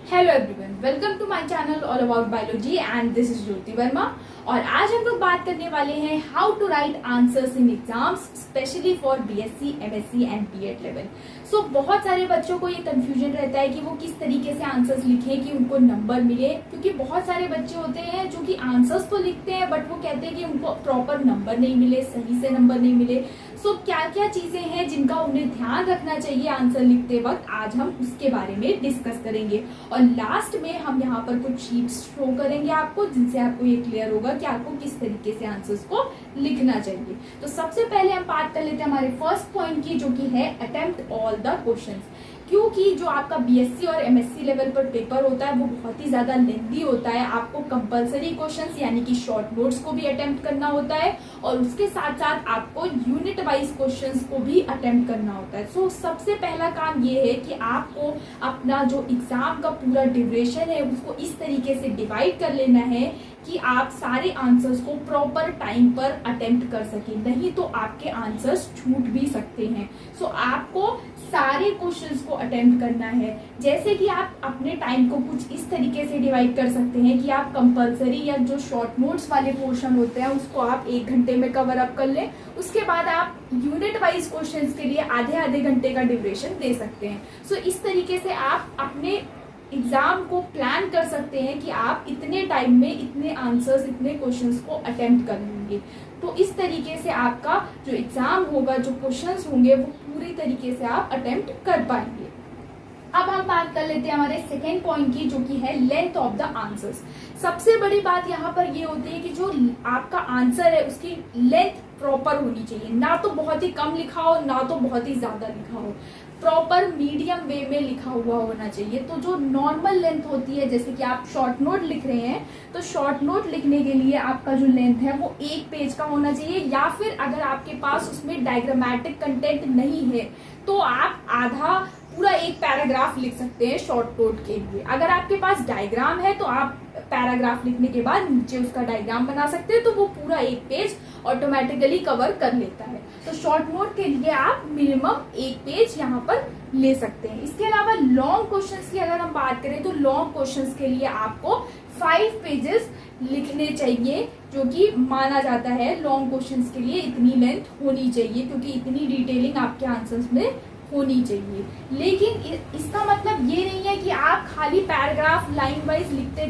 Hello everyone, welcome to my channel all about biology and this is Jyoti Verma. और आज हम लोग बात करने वाले हैं how to write answers in exams specially for BSc, MSc and BEd level. So बहुत सारे बच्चों को ये कंफ्यूजन रहता है कि वो किस तरीके से आंसर्स लिखें कि उनको नंबर मिले, क्योंकि बहुत सारे बच्चे होते हैं जो कि आंसर्स तो लिखते हैं बट वो कहते हैं कि उनको प्रॉपर नंबर नहीं मिले, सही से नंबर नहीं मिले। सो क्या क्या चीजें हैं जिनका उन्हें ध्यान रखना चाहिए आंसर लिखते वक्त, आज हम उसके बारे में डिस्कस करेंगे। और लास्ट में हम यहाँ पर कुछ शीट्स शो करेंगे आपको, जिनसे आपको ये क्लियर होगा कि आपको किस तरीके से आंसर्स को लिखना चाहिए। तो सबसे पहले हम बात कर लेते हैं हमारे फर्स्ट पॉइंट की, जो कि है अटेम्प्ट ऑल द क्वेश्चंस। क्योंकि जो आपका बीएससी और एमएससी लेवल पर पेपर होता है वो बहुत ही ज्यादा लेंथी होता है। आपको कंपलसरी क्वेश्चंस यानी कि शॉर्ट नोट्स को भी अटेम्प्ट करना होता है और उसके साथ साथ आपको यूनिट वाइज क्वेश्चंस को भी अटेम्प्ट करना होता है। सो सबसे पहला काम ये है कि आपको अपना जो एग्जाम का पूरा ड्यूरेशन है उसको इस तरीके से डिवाइड कर लेना है कि आप सारे आंसर्स को प्रॉपर टाइम पर अटेम्प्ट कर सके, नहीं तो आपके आंसर्स छूट भी सकते हैं। सो आपको सारे क्वेश्चंस को अटेम्प्ट करना है। जैसे कि आप अपने टाइम को कुछ इस तरीके से डिवाइड कर सकते हैं कि आप कंपलसरी या जो शॉर्ट नोट्स वाले पोर्शन होते हैं उसको आप 1 घंटे में कवर अप कर लें। उसके बाद आप यूनिट वाइज क्वेश्चंस के लिए आधे आधे घंटे का ड्यूरेशन दे सकते हैं। सो इस तरीके से आप अपने एग्जाम को प्लान कर सकते हैं कि आप इतने टाइम में इतने आंसर्स, इतने क्वेश्चंस को अटेम्प्ट कर लेंगे। तो इस तरीके से आपका जो एग्जाम होगा, जो क्वेश्चंस होंगे वो पूरी तरीके से आप अटेम्प्ट कर पाएंगे। अब हम बात कर लेते हैं हमारे सेकेंड पॉइंट की, जो कि है लेंथ ऑफ द आंसर्स। सबसे बड़ी बात यहाँ पर ये होती है कि जो आपका आंसर है उसकी लेंथ प्रॉपर होनी चाहिए, ना तो बहुत ही कम लिखा हो ना तो बहुत ही ज्यादा लिखा हो, प्रॉपर मीडियम वे में लिखा हुआ होना चाहिए। तो जो नॉर्मल लेंथ होती है, जैसे कि आप शॉर्ट नोट लिख रहे हैं तो शॉर्ट नोट लिखने के लिए आपका जो लेंथ है वो 1 पेज का होना चाहिए, या फिर अगर आपके पास उसमें डायग्रामेटिक कंटेंट नहीं है तो आप आधा पूरा 1 पैराग्राफ लिख सकते हैं शॉर्ट नोट के लिए। अगर आपके पास डायग्राम है तो आप पैराग्राफ लिखने के बाद नीचे उसका डायग्राम बना सकते हैं, तो वो पूरा 1 पेज ऑटोमेटिकली कवर कर लेता है। तो शॉर्ट नोट के लिए आप मिनिमम 1 पेज यहाँ पर ले सकते हैं। इसके अलावा लॉन्ग क्वेश्चंस की अगर हम बात करें तो लॉन्ग क्वेश्चंस के लिए आपको 5 पेजेस लिखने चाहिए, जो कि माना जाता है लॉन्ग क्वेश्चंस के लिए इतनी लेंथ होनी चाहिए, क्योंकि इतनी डिटेलिंग आपके आंसर्स में होनी चाहिए। लेकिन इसका मतलब ये नहीं है कि आप खाली पैराग्राफ लाइन वाइज लिखते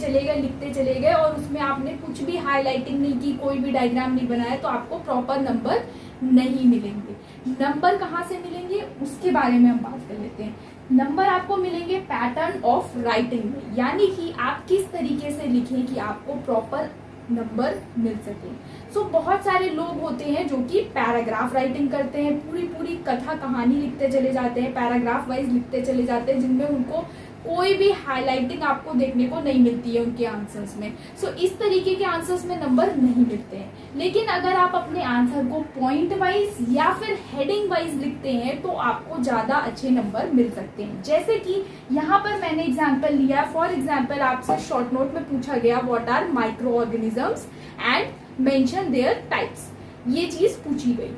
चले गए और उसमें आपने कुछ भी हाईलाइटिंग नहीं की, कोई भी डायग्राम नहीं बनाया, तो आपको प्रॉपर नंबर नहीं मिलेंगे। नंबर कहाँ से मिलेंगे उसके बारे में हम बात कर लेते हैं। नंबर आपको मिलेंगे पैटर्न ऑफ राइटिंग में, यानी कि आप किस तरीके से लिखें कि आपको प्रॉपर नंबर मिल सके। सो बहुत सारे लोग होते हैं जो कि पैराग्राफ राइटिंग करते हैं, पूरी पूरी कथा कहानी लिखते चले जाते हैं, पैराग्राफ वाइज लिखते चले जाते हैं, जिनमें उनको कोई भी हाईलाइटिंग आपको देखने को नहीं मिलती है उनके आंसर्स में। सो इस तरीके के आंसर्स में नंबर नहीं मिलते हैं। लेकिन अगर आप अपने आंसर को पॉइंट वाइज या फिर हेडिंग वाइज लिखते हैं तो आपको ज्यादा अच्छे नंबर मिल सकते हैं। जैसे कि यहाँ पर मैंने एग्जाम्पल लिया, फॉर एग्जाम्पल आपसे शॉर्ट नोट में पूछा गया what are microorganisms and mention their types, ये चीज पूछी गई।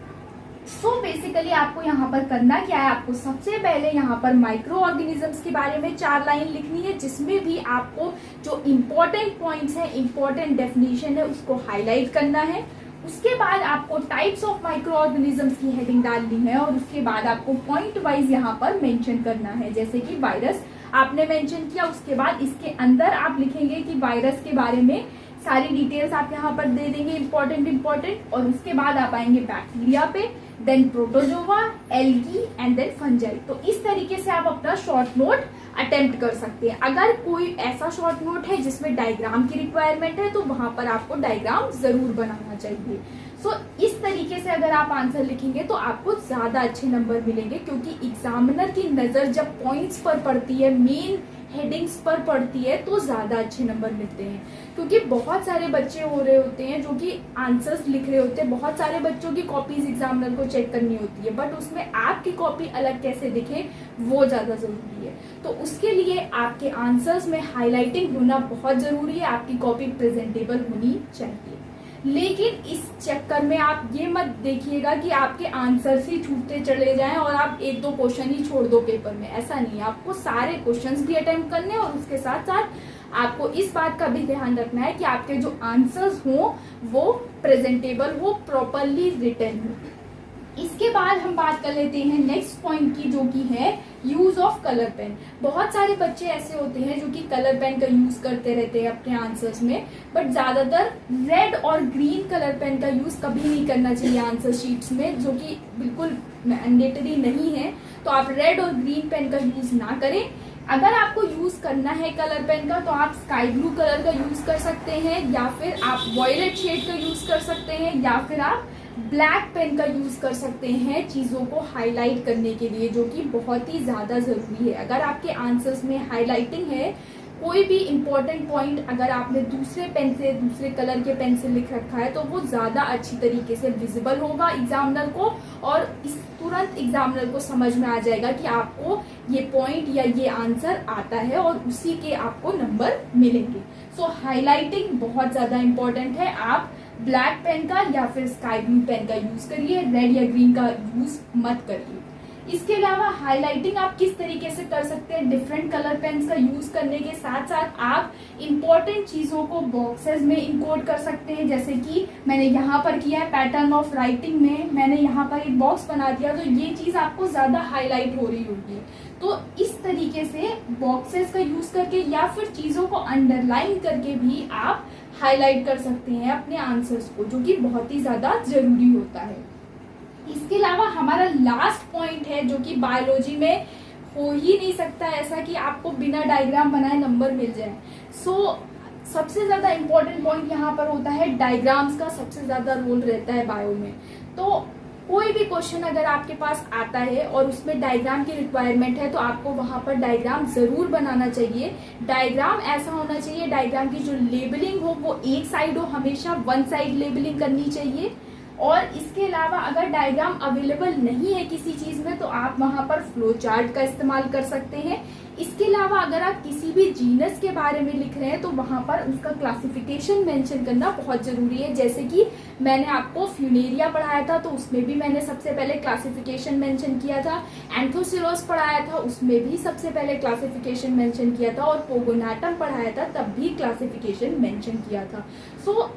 सो बेसिकली आपको यहाँ पर करना क्या है, आपको सबसे पहले यहाँ पर माइक्रो ऑर्गेनिजम्स के बारे में 4 लाइन लिखनी है, जिसमें भी आपको जो इम्पोर्टेंट पॉइंट्स है, इम्पोर्टेंट डेफिनेशन है, उसको हाईलाइट करना है। उसके बाद आपको टाइप्स ऑफ माइक्रो ऑर्गेनिजम्स की हेडिंग डालनी है और उसके बाद आपको पॉइंट वाइज यहाँ पर मेंशन करना है। जैसे कि वायरस आपने मेंशन किया, उसके बाद इसके अंदर आप लिखेंगे कि वायरस के बारे में सारी डिटेल्स आप यहाँ पर दे देंगे इम्पोर्टेंट, और उसके बाद आप आएंगे बैक्टीरिया पे, then protozoa, algae and then fungi. तो इस तरीके से आप अपना शॉर्ट नोट अटेम्प्ट कर सकते हैं। अगर कोई ऐसा शॉर्ट नोट है जिसमें डायग्राम की रिक्वायरमेंट है तो वहां पर आपको डायग्राम जरूर बनाना चाहिए। सो इस तरीके से अगर आप आंसर लिखेंगे तो आपको ज्यादा अच्छे नंबर मिलेंगे, क्योंकि एग्जामिनर की नजर जब पॉइंट्स पर पड़ती है, मेन हेडिंग्स पर पड़ती है, तो ज्यादा अच्छे नंबर मिलते हैं। क्योंकि बहुत सारे बच्चे हो रहे होते हैं जो कि आंसर्स लिख रहे होते हैं, बहुत सारे बच्चों की कॉपीज एग्जामिनर को चेक करनी होती है, बट उसमें आपकी कॉपी अलग कैसे दिखे वो ज्यादा जरूरी है। तो उसके लिए आपके आंसर्स में हाईलाइटिंग होना बहुत जरूरी है, आपकी कॉपी प्रेजेंटेबल होनी चाहिए। लेकिन इस चक्कर में आप ये मत देखिएगा कि आपके आंसर्स ही छूटते चले जाएं और आप एक दो क्वेश्चन ही छोड़ दो पेपर में। ऐसा नहीं है, आपको सारे क्वेश्चंस भी अटेम्प्ट करने हैं और उसके साथ साथ आपको इस बात का भी ध्यान रखना है कि आपके जो आंसर्स हो वो प्रेजेंटेबल हो, प्रॉपरली रिटन हो। इसके बाद हम बात कर लेते हैं नेक्स्ट पॉइंट की, जो कि है यूज ऑफ कलर पेन। बहुत सारे बच्चे ऐसे होते हैं जो कि कलर पेन का यूज करते रहते हैं अपने आंसर्स में, बट ज्यादातर रेड और ग्रीन कलर पेन का यूज कभी नहीं करना चाहिए आंसर शीट्स में, जो कि बिल्कुल मैंडेटरी नहीं है। तो आप रेड और ग्रीन पेन का यूज ना करें। अगर आपको यूज करना है कलर पेन का तो आप स्काई ब्लू कलर का यूज कर सकते हैं, या फिर आप वॉयलेट शेड का यूज कर सकते हैं, या फिर आप ब्लैक पेन का यूज कर सकते हैं चीजों को हाईलाइट करने के लिए, जो कि बहुत ही ज्यादा जरूरी है। अगर आपके आंसर्स में हाईलाइटिंग है, कोई भी इंपॉर्टेंट पॉइंट अगर आपने दूसरे पेन से, दूसरे कलर के पेन से लिख रखा है, तो वो ज्यादा अच्छी तरीके से विजिबल होगा एग्जामिनर को, और इस तुरंत एग्जामिनर को समझ में आ जाएगा कि आपको ये पॉइंट या ये आंसर आता है और उसी के आपको नंबर मिलेंगे। सो हाईलाइटिंग बहुत ज्यादा इंपॉर्टेंट है। आप ब्लैक पेन का या फिर स्काई ब्लू पेन का यूज करिए, रेड या ग्रीन का यूज मत करिए। इसके अलावा हाईलाइटिंग आप किस तरीके से कर सकते हैं, डिफरेंट कलर पेन्स का यूज करने के साथ साथ आप इंपॉर्टेंट चीजों को बॉक्सेस में इनकोड कर सकते हैं। जैसे कि मैंने यहाँ पर किया है पैटर्न ऑफ राइटिंग में, मैंने यहाँ पर एक बॉक्स बना दिया, तो ये चीज आपको ज्यादा हाईलाइट हो रही होगी। तो इस तरीके से बॉक्सेस का यूज करके या फिर चीजों को अंडरलाइन करके भी आप हाईलाइट कर सकते हैं अपने आंसर्स को, जो कि बहुत ही ज्यादा जरूरी होता है। इसके अलावा हमारा लास्ट पॉइंट है, जो कि बायोलॉजी में हो ही नहीं सकता ऐसा कि आपको बिना डायग्राम बनाए नंबर मिल जाए। सबसे ज्यादा इंपॉर्टेंट पॉइंट यहाँ पर होता है डायग्राम्स का, सबसे ज्यादा रोल रहता है बायो में। तो कोई भी क्वेश्चन अगर आपके पास आता है और उसमें डायग्राम की रिक्वायरमेंट है, तो आपको वहां पर डायग्राम जरूर बनाना चाहिए। डायग्राम ऐसा होना चाहिए, डायग्राम की जो लेबलिंग हो वो एक साइड हो, हमेशा वन साइड लेबलिंग करनी चाहिए। और इसके अलावा अगर डायग्राम अवेलेबल नहीं है किसी चीज में, तो आप वहां पर फ्लो चार्ट का इस्तेमाल कर सकते हैं। इसके अलावा अगर आप किसी भी जीनस के बारे में लिख रहे हैं, तो वहां पर उसका क्लासिफिकेशन मेंशन करना बहुत जरूरी है। जैसे कि मैंने आपको फ्यूनेरिया पढ़ाया था, तो उसमें भी मैंने सबसे पहले क्लासिफिकेशन मेंशन किया था। एंथोसिरोस पढ़ाया था, उसमें भी सबसे पहले क्लासिफिकेशन मेंशन किया था, और पोगोनाटम पढ़ाया था, तब भी क्लासिफिकेशन मेंशन किया था।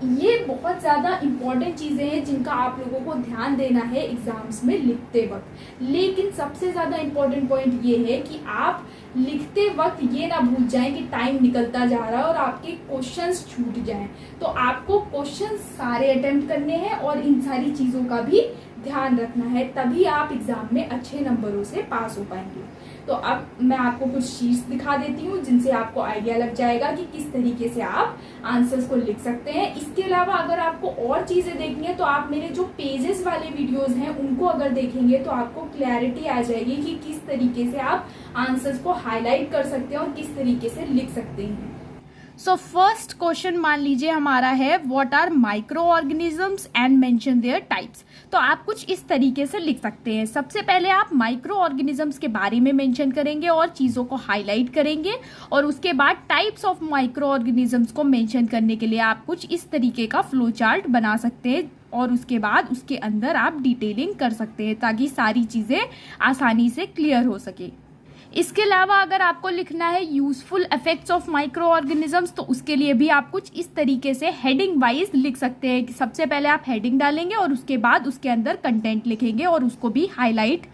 ये बहुत ज्यादा इंपॉर्टेंट चीजें हैं जिनका आप लोगों को ध्यान देना है एग्जाम्स में लिखते वक्त। लेकिन सबसे ज्यादा इंपॉर्टेंट पॉइंट ये है कि आप लिखते वक्त ये ना भूल जाएं कि टाइम निकलता जा रहा है और आपके क्वेश्चंस छूट जाएं। तो आपको क्वेश्चंस सारे अटेम्प्ट करने हैं और इन सारी चीजों का भी ध्यान रखना है, तभी आप एग्जाम में अच्छे नंबरों से पास हो पाएंगे। तो अब मैं आपको कुछ शीट्स दिखा देती हूँ जिनसे आपको आइडिया लग जाएगा कि किस तरीके से आप आंसर्स को लिख सकते हैं। इसके अलावा अगर आपको और चीजें देखनी है, तो आप मेरे जो पेजेस वाले वीडियोस हैं उनको अगर देखेंगे तो आपको क्लैरिटी आ जाएगी कि किस तरीके से आप आंसर्स को हाईलाइट कर सकते हैं और किस तरीके से लिख सकते हैं। सो फर्स्ट क्वेश्चन मान लीजिए हमारा है what are microorganisms and mention their types. तो आप कुछ इस तरीके से लिख सकते हैं। सबसे पहले आप माइक्रो ऑर्गेनिजम्स के बारे में मेंशन करेंगे और चीजों को हाईलाइट करेंगे, और उसके बाद टाइप्स ऑफ माइक्रो ऑर्गेनिजम्स को मेंशन करने के लिए आप कुछ इस तरीके का फ्लो चार्ट बना सकते हैं, और उसके बाद उसके अंदर आप डिटेलिंग कर सकते हैं ताकि सारी चीजें आसानी से क्लियर हो सके। इसके अलावा अगर आपको लिखना है useful effects of micro organisms, तो उसके लिए भी आप कुछ इस तरीके से हेडिंग वाइज लिख सकते हैं कि सबसे पहले आप हेडिंग डालेंगे और उसके बाद उसके अंदर कंटेंट लिखेंगे और उसको भी हाईलाइट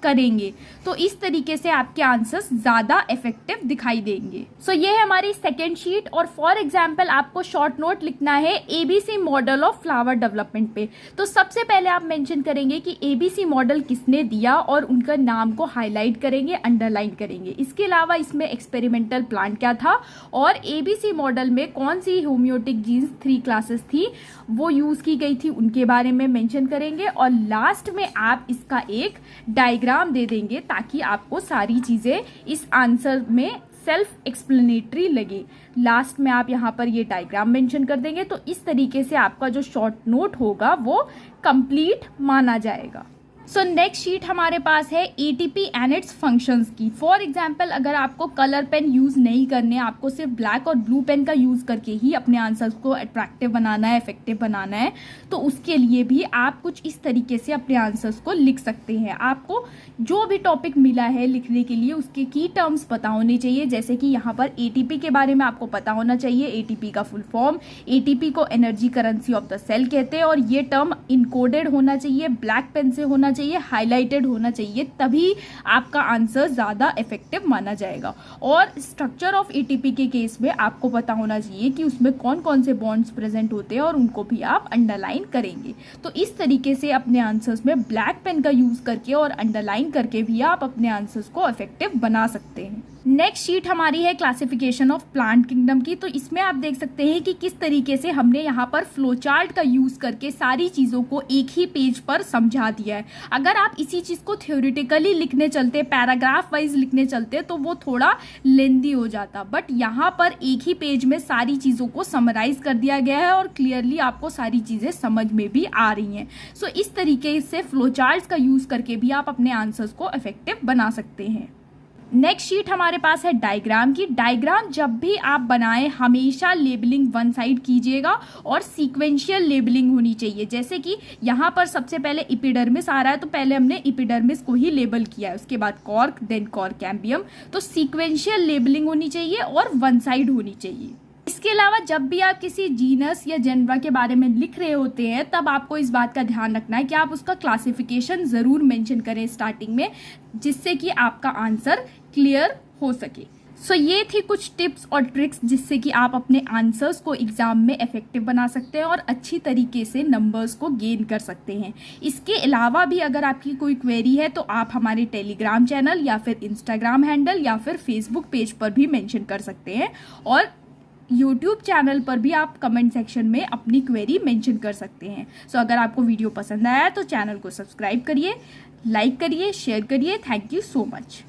करेंगे। तो इस तरीके से आपके आंसर्स ज्यादा इफेक्टिव दिखाई देंगे। ये है हमारी सेकेंड शीट, और फॉर एग्जाम्पल आपको शॉर्ट नोट लिखना है ABC model of flower development पे। तो सबसे पहले आप मेंशन करेंगे कि एबीसी मॉडल किसने दिया और उनका नाम को हाईलाइट करेंगे, अंडरलाइन करेंगे। इसके अलावा इसमें एक्सपेरिमेंटल प्लान क्या था और एबीसी मॉडल में कौन सी होम्योटिक जीन्स 3 क्लासेस थी वो यूज की गई थी, उनके बारे में मेंशन करेंगे। और लास्ट में आप इसका एक डायग्राम दे देंगे ताकि आपको सारी चीजें इस आंसर में सेल्फ एक्सप्लेनेटरी लगे। लास्ट में आप यहाँ पर ये डायग्राम मेंशन कर देंगे। तो इस तरीके से आपका जो शॉर्ट नोट होगा वो कंप्लीट माना जाएगा। सो नेक्स्ट शीट हमारे पास है ATP एंड इट्स फंक्शंस की। फॉर एग्जांपल अगर आपको कलर पेन यूज नहीं करने, आपको सिर्फ ब्लैक और ब्लू पेन का यूज करके ही अपने आंसर्स को अट्रैक्टिव बनाना है, इफेक्टिव बनाना है, तो उसके लिए भी आप कुछ इस तरीके से अपने आंसर्स को लिख सकते हैं। आपको जो भी टॉपिक मिला है लिखने के लिए उसके की टर्म्स पता होने चाहिए। जैसे कि यहाँ पर ATP के बारे में आपको पता होना चाहिए। ATP का फुल फॉर्म, ATP को energy currency of the cell कहते हैं, और ये टर्म इनकोडेड होना चाहिए, ब्लैक पेन से होना चाहिए, हाईलाइटेड होना चाहिए, तभी आपका आंसर ज्यादा इफेक्टिव माना जाएगा। और स्ट्रक्चर ऑफ ATP के केस में आपको पता होना चाहिए कि उसमें कौन कौन से बॉन्ड्स प्रेजेंट होते हैं और उनको भी आप अंडरलाइन करेंगे। तो इस तरीके से अपने आंसर्स में ब्लैक पेन का यूज करके और अंडरलाइन करके भी आप अपने आंसर्स को इफेक्टिव बना सकते हैं। नेक्स्ट शीट हमारी है क्लासिफिकेशन ऑफ प्लांट किंगडम की। तो इसमें आप देख सकते हैं कि किस तरीके से हमने यहाँ पर फ्लो चार्ट का यूज करके सारी चीजों को एक ही पेज पर समझा दिया है। अगर आप इसी चीज को थ्योरेटिकली लिखने चलते, पैराग्राफ वाइज लिखने चलते, तो वो थोड़ा लेंदी हो जाता, बट यहाँ पर एक ही पेज में सारी चीजों को समराइज कर दिया गया है और क्लियरली आपको सारी चीजें समझ में भी आ रही हैं। सो इस तरीके से फ्लो चार्ट्स का यूज करके भी आप अपने आंसर्स को इफेक्टिव बना सकते हैं। नेक्स्ट शीट हमारे पास है डायग्राम की। डायग्राम जब भी आप बनाएं हमेशा लेबलिंग वन साइड कीजिएगा और सीक्वेंशियल लेबलिंग होनी चाहिए। जैसे कि यहाँ पर सबसे पहले एपिडर्मिस आ रहा है, तो पहले हमने एपिडर्मिस को ही लेबल किया है, उसके बाद कॉर्क, देन कॉर्क कैम्बियम। तो सीक्वेंशियल लेबलिंग होनी चाहिए और वन साइड होनी चाहिए। इसके अलावा जब भी आप किसी जीनस या जेनरा के बारे में लिख रहे होते हैं तब आपको इस बात का ध्यान रखना है कि आप उसका क्लासिफिकेशन जरूर मेंशन करें स्टार्टिंग में, जिससे कि आपका आंसर क्लियर हो सके। सो ये थी कुछ टिप्स और ट्रिक्स जिससे कि आप अपने आंसर्स को एग्जाम में इफेक्टिव बना सकते हैं और अच्छी तरीके से नंबर्स को गेन कर सकते हैं। इसके अलावा भी अगर आपकी कोई क्वेरी है तो आप हमारे टेलीग्राम चैनल या फिर इंस्टाग्राम हैंडल या फिर फेसबुक पेज पर भी मेंशन कर सकते हैं, और यूट्यूब चैनल पर भी आप कमेंट सेक्शन में अपनी क्वेरी मेंशन कर सकते हैं। सो अगर आपको वीडियो पसंद आया तो चैनल को सब्सक्राइब करिए, लाइक करिए, शेयर करिए। Thank you so much.